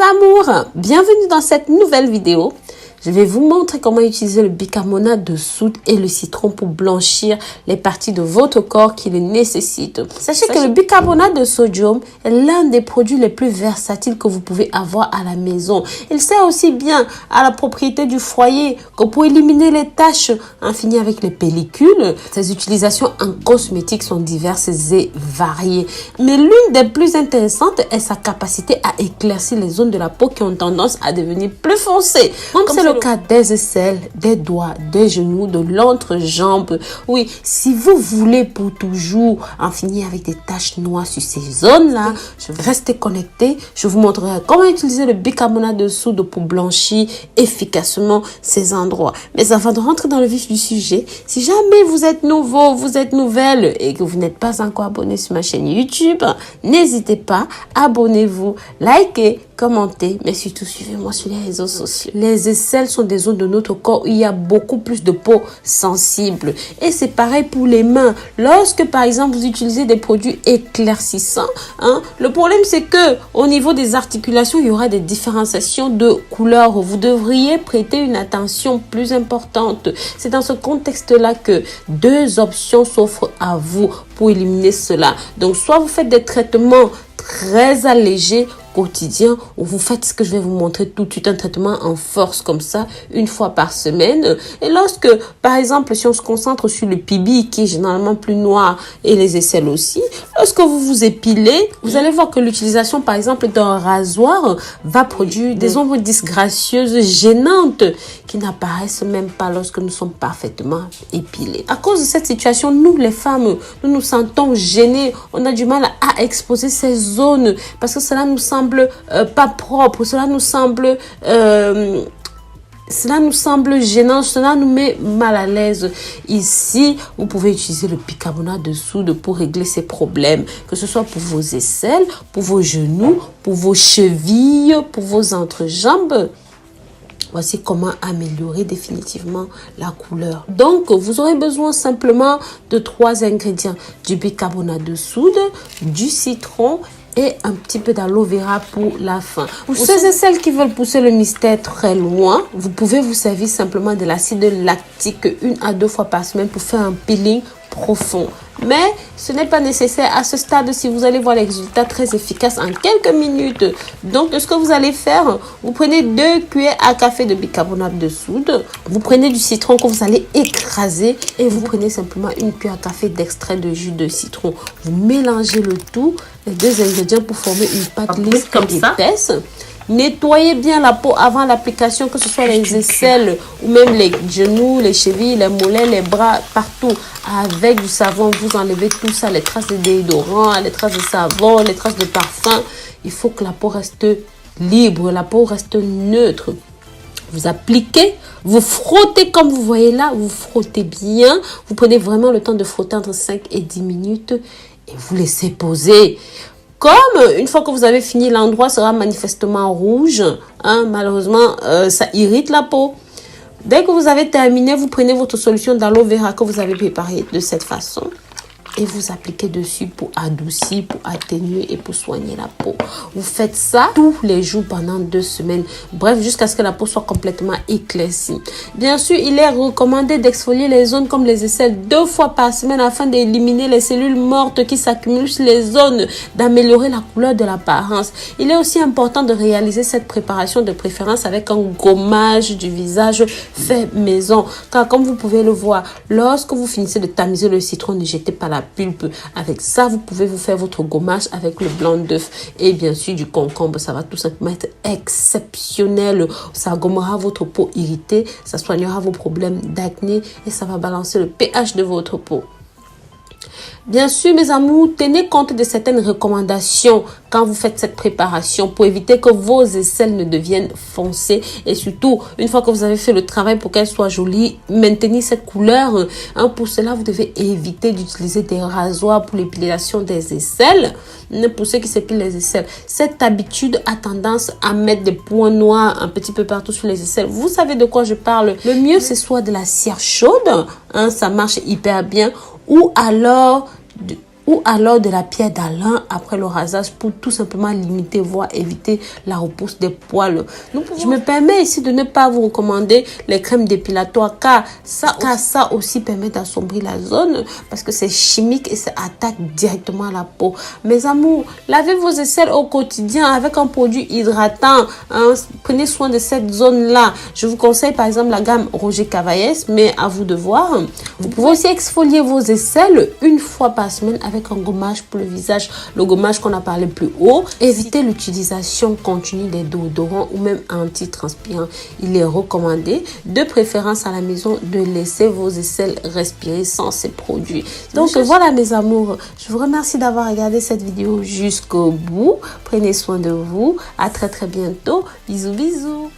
amours, bienvenue dans cette nouvelle vidéo. Je vais vous montrer comment utiliser le bicarbonate de soude et le citron pour blanchir les parties de votre corps qui le nécessitent. Sachez que le bicarbonate de sodium est l'un des produits les plus versatiles que vous pouvez avoir à la maison. Il sert aussi bien à la propriété du foyer que pour éliminer les taches infinies avec les pellicules. Ses utilisations en cosmétique sont diverses et variées. Mais l'une des plus intéressantes est sa capacité à éclaircir les zones de la peau qui ont tendance à devenir plus foncées. Comme c'est le cas des aisselles, des doigts, des genoux, de l'entrejambe. Oui, si vous voulez pour toujours en finir avec des taches noires sur ces zones-là, restez connectés. Je vous montrerai comment utiliser le bicarbonate de soude pour blanchir efficacement ces endroits. Mais avant de rentrer dans le vif du sujet, si jamais vous êtes nouveau, vous êtes nouvelle et que vous n'êtes pas encore abonné sur ma chaîne YouTube, n'hésitez pas, abonnez-vous, likez, commentez, mais surtout suivez-moi sur les réseaux sociaux. Les aisselles sont des zones de notre corps où il y a beaucoup plus de peau sensible. Et c'est pareil pour les mains. Lorsque, par exemple, vous utilisez des produits éclaircissants, le problème c'est que au niveau des articulations, il y aura des différenciations de couleurs. Vous devriez prêter une attention plus importante. C'est dans ce contexte-là que deux options s'offrent à vous pour éliminer cela. Donc, soit vous faites des traitements très allégés quotidien où vous faites ce que je vais vous montrer tout de suite, un traitement en force comme ça, une fois par semaine. Et lorsque, par exemple, si on se concentre sur le pibi qui est généralement plus noir et les aisselles aussi, lorsque vous vous épilez, vous allez voir que l'utilisation, par exemple, d'un rasoir va produire des ombres disgracieuses gênantes qui n'apparaissent même pas lorsque nous sommes parfaitement épilés. À cause de cette situation, nous, les femmes, nous nous sentons gênées. On a du mal à exposer ces zones parce que cela nous semble pas propre, cela nous semble gênant, cela nous met mal à l'aise. Ici, vous pouvez utiliser le bicarbonate de soude pour régler ces problèmes, que ce soit pour vos aisselles, pour vos genoux, pour vos chevilles, pour vos entrejambes. Voici comment améliorer définitivement la couleur. Donc, vous aurez besoin simplement de 3 ingrédients. Du bicarbonate de soude, du citron et un petit peu d'aloe vera pour la fin. Pour ceux et celles qui veulent pousser le mystère très loin, vous pouvez vous servir simplement de l'acide lactique 1 à 2 fois par semaine pour faire un peeling profond. Mais ce n'est pas nécessaire à ce stade si vous allez voir les résultats très efficaces en quelques minutes. Donc, ce que vous allez faire, vous prenez 2 cuillères à café de bicarbonate de soude. Vous prenez du citron que vous allez écraser et vous prenez simplement 1 cuillère à café d'extrait de jus de citron. Vous mélangez le tout, les 2 ingrédients pour former une pâte lisse comme ça. Nettoyez bien la peau avant l'application, que ce soit les aisselles ou même les genoux, les chevilles, les mollets, les bras, partout. Avec du savon, vous enlevez tout ça, les traces de déodorant, les traces de savon, les traces de parfum. Il faut que la peau reste libre, la peau reste neutre. Vous appliquez, vous frottez comme vous voyez là, vous frottez bien. Vous prenez vraiment le temps de frotter entre 5 et 10 minutes et vous laissez poser. Comme une fois que vous avez fini, l'endroit sera manifestement rouge, malheureusement, ça irrite la peau. Dès que vous avez terminé, vous prenez votre solution d'aloe vera que vous avez préparée de cette façon et vous appliquez dessus pour adoucir, pour atténuer et pour soigner la peau. Vous faites ça tous les jours pendant 2 semaines. Bref, jusqu'à ce que la peau soit complètement éclaircie. Bien sûr, il est recommandé d'exfolier les zones comme les aisselles 2 fois par semaine afin d'éliminer les cellules mortes qui s'accumulent sur les zones, d'améliorer la couleur de l'apparence. Il est aussi important de réaliser cette préparation de préférence avec un gommage du visage fait maison. Car comme vous pouvez le voir, lorsque vous finissez de tamiser le citron, ne jetez pas la pulpe. Avec ça, vous pouvez vous faire votre gommage avec le blanc d'œuf et bien sûr du concombre. Ça va tout simplement être exceptionnel. Ça gommera votre peau irritée, ça soignera vos problèmes d'acné et ça va balancer le pH de votre peau. Bien sûr, mes amours, tenez compte de certaines recommandations quand vous faites cette préparation pour éviter que vos aisselles ne deviennent foncées. Et surtout, une fois que vous avez fait le travail pour qu'elles soient jolies, maintenez cette couleur. Pour cela, vous devez éviter d'utiliser des rasoirs pour l'épilation des aisselles. Pour ceux qui s'épilent les aisselles, cette habitude a tendance à mettre des points noirs un petit peu partout sur les aisselles. Vous savez de quoi je parle. Le mieux, c'est soit de la cire chaude, ça marche hyper bien, ou alors ou alors de la pierre d'Alain après le rasage pour tout simplement limiter, voire éviter la repousse des poils. Je me permets ici de ne pas vous recommander les crèmes dépilatoires car ça aussi permet d'assombrir la zone parce que c'est chimique et ça attaque directement la peau. Mes amours, lavez vos aisselles au quotidien avec un produit hydratant. Hein. Prenez soin de cette zone-là. Je vous conseille par exemple la gamme Roger Cavaillès, mais à vous de voir. Vous pouvez aussi exfolier vos aisselles une fois par semaine avec un gommage pour le visage, le gommage qu'on a parlé plus haut. Évitez l'utilisation continue des déodorants ou même antitranspirants. Il est recommandé, de préférence à la maison, de laisser vos aisselles respirer sans ces produits. Donc voilà mes amours, je vous remercie d'avoir regardé cette vidéo jusqu'au bout. Prenez soin de vous. À très bientôt. Bisous bisous.